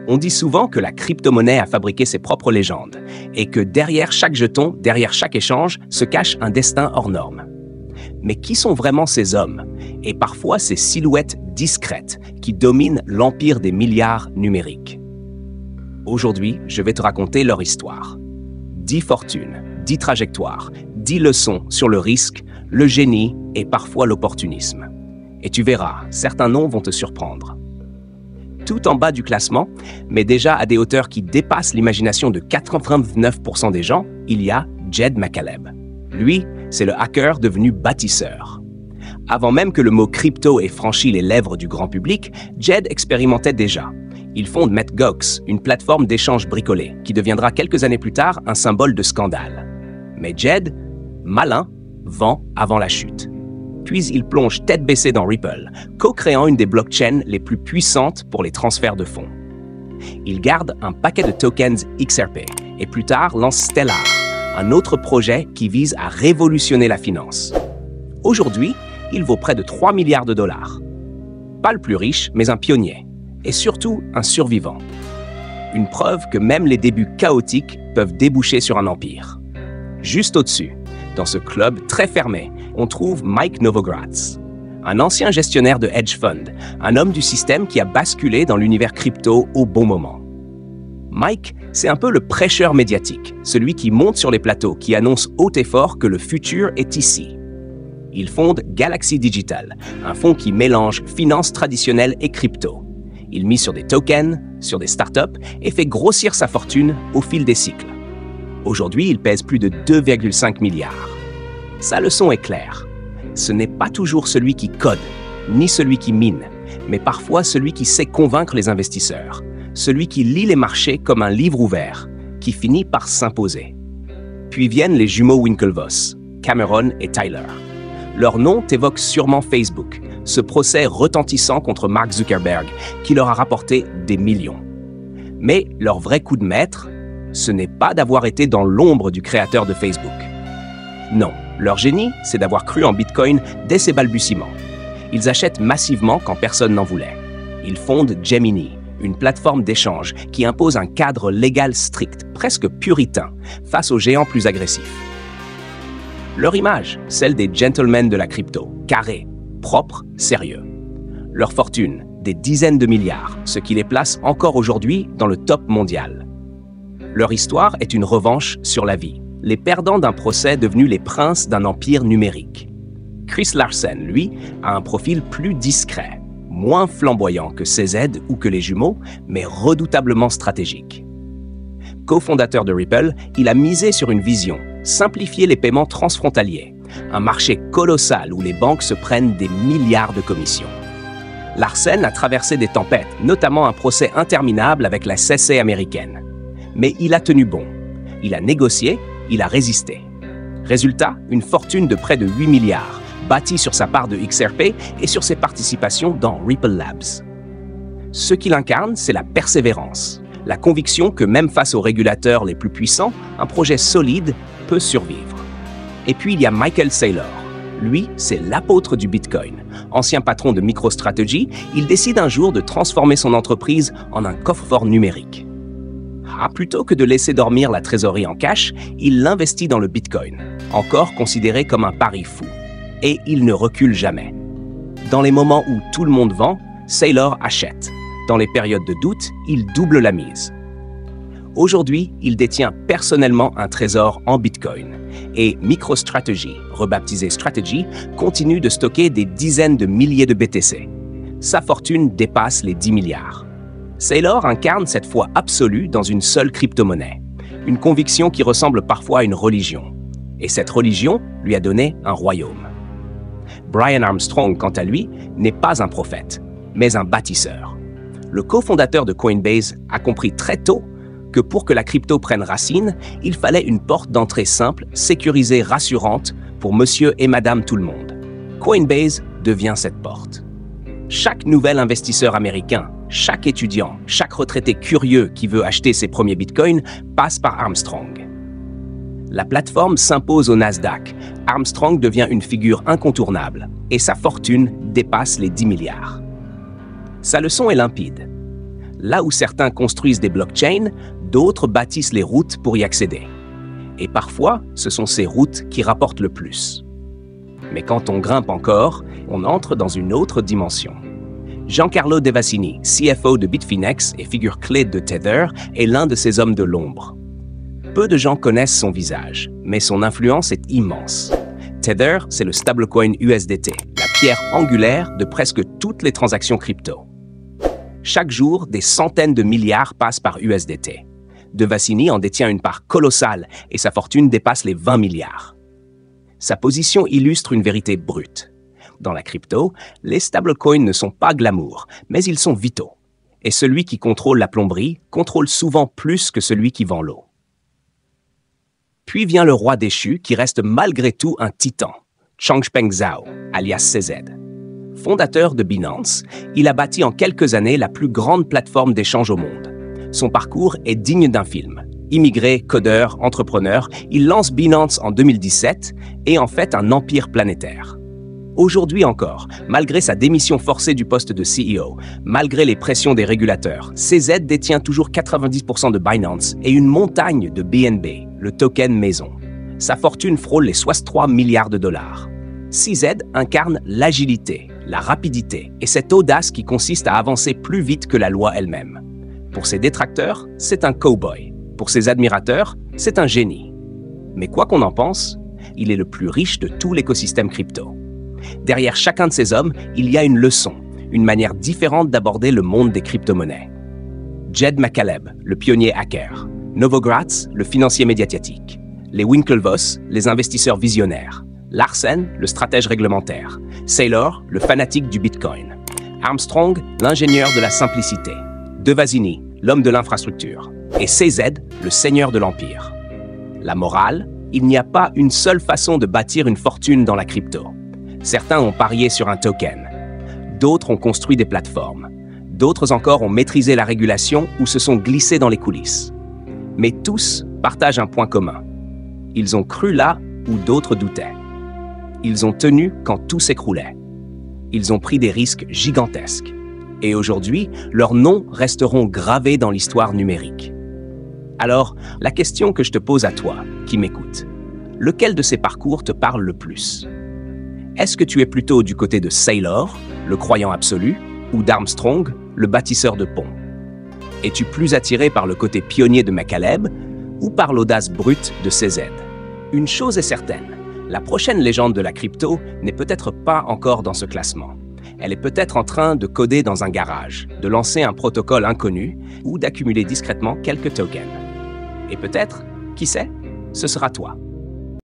On dit souvent que la crypto-monnaie a fabriqué ses propres légendes et que derrière chaque jeton, derrière chaque échange, se cache un destin hors norme. Mais qui sont vraiment ces hommes et parfois ces silhouettes discrètes qui dominent l'empire des milliards numériques? Aujourd'hui, je vais te raconter leur histoire. 10 fortunes, 10 trajectoires, 10 leçons sur le risque, le génie et parfois l'opportunisme. Et tu verras, certains noms vont te surprendre. Tout en bas du classement, mais déjà à des hauteurs qui dépassent l'imagination de 99% des gens, il y a Jed McCaleb. Lui, c'est le hacker devenu bâtisseur. Avant même que le mot crypto ait franchi les lèvres du grand public, Jed expérimentait déjà. Il fonde MetGox, une plateforme d'échange bricolée, qui deviendra quelques années plus tard un symbole de scandale. Mais Jed, malin, vend avant la chute. Puis il plonge tête baissée dans Ripple, co-créant une des blockchains les plus puissantes pour les transferts de fonds. Il garde un paquet de tokens XRP et plus tard lance Stellar, un autre projet qui vise à révolutionner la finance. Aujourd'hui, il vaut près de 3 milliards de dollars. Pas le plus riche, mais un pionnier, et surtout un survivant. Une preuve que même les débuts chaotiques peuvent déboucher sur un empire. Juste au-dessus, dans ce club très fermé, on trouve Mike Novogratz, un ancien gestionnaire de hedge fund, un homme du système qui a basculé dans l'univers crypto au bon moment. Mike, c'est un peu le prêcheur médiatique, celui qui monte sur les plateaux, qui annonce haut et fort que le futur est ici. Il fonde Galaxy Digital, un fonds qui mélange finance traditionnelle et crypto. Il mise sur des tokens, sur des startups et fait grossir sa fortune au fil des cycles. Aujourd'hui, il pèse plus de 2,5 milliards. Sa leçon est claire. Ce n'est pas toujours celui qui code, ni celui qui mine, mais parfois celui qui sait convaincre les investisseurs, celui qui lit les marchés comme un livre ouvert, qui finit par s'imposer. Puis viennent les jumeaux Winklevoss, Cameron et Tyler. Leur nom t'évoque sûrement Facebook, ce procès retentissant contre Mark Zuckerberg qui leur a rapporté des millions. Mais leur vrai coup de maître, ce n'est pas d'avoir été dans l'ombre du créateur de Facebook. Non, leur génie, c'est d'avoir cru en Bitcoin dès ses balbutiements. Ils achètent massivement quand personne n'en voulait. Ils fondent Gemini, une plateforme d'échange qui impose un cadre légal strict, presque puritain, face aux géants plus agressifs. Leur image, celle des gentlemen de la crypto, carrés, propres, sérieux. Leur fortune, des dizaines de milliards, ce qui les place encore aujourd'hui dans le top mondial. Leur histoire est une revanche sur la vie, les perdants d'un procès devenus les princes d'un empire numérique. Chris Larsen, lui, a un profil plus discret, moins flamboyant que CZ ou que les jumeaux, mais redoutablement stratégique. Co-fondateur de Ripple, il a misé sur une vision, simplifier les paiements transfrontaliers, un marché colossal où les banques se prennent des milliards de commissions. Larsen a traversé des tempêtes, notamment un procès interminable avec la SEC américaine. Mais il a tenu bon. Il a négocié, il a résisté. Résultat, une fortune de près de 8 milliards, bâtie sur sa part de XRP et sur ses participations dans Ripple Labs. Ce qu'il incarne, c'est la persévérance, la conviction que même face aux régulateurs les plus puissants, un projet solide peut survivre. Et puis il y a Michael Saylor. Lui, c'est l'apôtre du Bitcoin. Ancien patron de MicroStrategy, il décide un jour de transformer son entreprise en un coffre-fort numérique. Plutôt que de laisser dormir la trésorerie en cash, il l'investit dans le Bitcoin, encore considéré comme un pari fou. Et il ne recule jamais. Dans les moments où tout le monde vend, Saylor achète. Dans les périodes de doute, il double la mise. Aujourd'hui, il détient personnellement un trésor en Bitcoin. Et MicroStrategy, rebaptisé Strategy, continue de stocker des dizaines de milliers de BTC. Sa fortune dépasse les 10 milliards. Saylor incarne cette foi absolue dans une seule crypto-monnaie. Une conviction qui ressemble parfois à une religion. Et cette religion lui a donné un royaume. Brian Armstrong, quant à lui, n'est pas un prophète, mais un bâtisseur. Le cofondateur de Coinbase a compris très tôt que pour que la crypto prenne racine, il fallait une porte d'entrée simple, sécurisée, rassurante pour monsieur et madame tout le monde. Coinbase devient cette porte. Chaque nouvel investisseur américain, chaque étudiant, chaque retraité curieux qui veut acheter ses premiers bitcoins passe par Armstrong. La plateforme s'impose au Nasdaq. Armstrong devient une figure incontournable et sa fortune dépasse les 10 milliards. Sa leçon est limpide. Là où certains construisent des blockchains, d'autres bâtissent les routes pour y accéder. Et parfois, ce sont ces routes qui rapportent le plus. Mais quand on grimpe encore, on entre dans une autre dimension. Giancarlo Devasini, CFO de Bitfinex et figure clé de Tether, est l'un de ces hommes de l'ombre. Peu de gens connaissent son visage, mais son influence est immense. Tether, c'est le stablecoin USDT, la pierre angulaire de presque toutes les transactions crypto. Chaque jour, des centaines de milliards passent par USDT. Devasini en détient une part colossale et sa fortune dépasse les 20 milliards. Sa position illustre une vérité brute. Dans la crypto, les stablecoins ne sont pas glamour, mais ils sont vitaux. Et celui qui contrôle la plomberie contrôle souvent plus que celui qui vend l'eau. Puis vient le roi déchu qui reste malgré tout un titan, Changpeng Zhao, alias CZ. Fondateur de Binance, il a bâti en quelques années la plus grande plateforme d'échange au monde. Son parcours est digne d'un film. Immigré, codeur, entrepreneur, il lance Binance en 2017 et en fait un empire planétaire. Aujourd'hui encore, malgré sa démission forcée du poste de CEO, malgré les pressions des régulateurs, CZ détient toujours 90% de Binance et une montagne de BNB, le token maison. Sa fortune frôle les 63 milliards de dollars. CZ incarne l'agilité, la rapidité et cette audace qui consiste à avancer plus vite que la loi elle-même. Pour ses détracteurs, c'est un cow-boy. Pour ses admirateurs, c'est un génie. Mais quoi qu'on en pense, il est le plus riche de tout l'écosystème crypto. Derrière chacun de ces hommes, il y a une leçon, une manière différente d'aborder le monde des crypto-monnaies. Jed McCaleb, le pionnier hacker. Novogratz, le financier médiatique. Les Winklevoss, les investisseurs visionnaires. Larsen, le stratège réglementaire. Saylor, le fanatique du Bitcoin. Armstrong, l'ingénieur de la simplicité. Devasini, l'homme de l'infrastructure. Et CZ, le seigneur de l'empire. La morale, il n'y a pas une seule façon de bâtir une fortune dans la crypto. Certains ont parié sur un token. D'autres ont construit des plateformes. D'autres encore ont maîtrisé la régulation ou se sont glissés dans les coulisses. Mais tous partagent un point commun. Ils ont cru là où d'autres doutaient. Ils ont tenu quand tout s'écroulait. Ils ont pris des risques gigantesques. Et aujourd'hui, leurs noms resteront gravés dans l'histoire numérique. Alors, la question que je te pose à toi, qui m'écoute, lequel de ces parcours te parle le plus? Est-ce que tu es plutôt du côté de Saylor, le croyant absolu, ou d'Armstrong, le bâtisseur de ponts? Es-tu plus attiré par le côté pionnier de McCaleb ou par l'audace brute de CZ? Une chose est certaine, la prochaine légende de la crypto n'est peut-être pas encore dans ce classement. Elle est peut-être en train de coder dans un garage, de lancer un protocole inconnu ou d'accumuler discrètement quelques tokens. Et peut-être, qui sait, ce sera toi.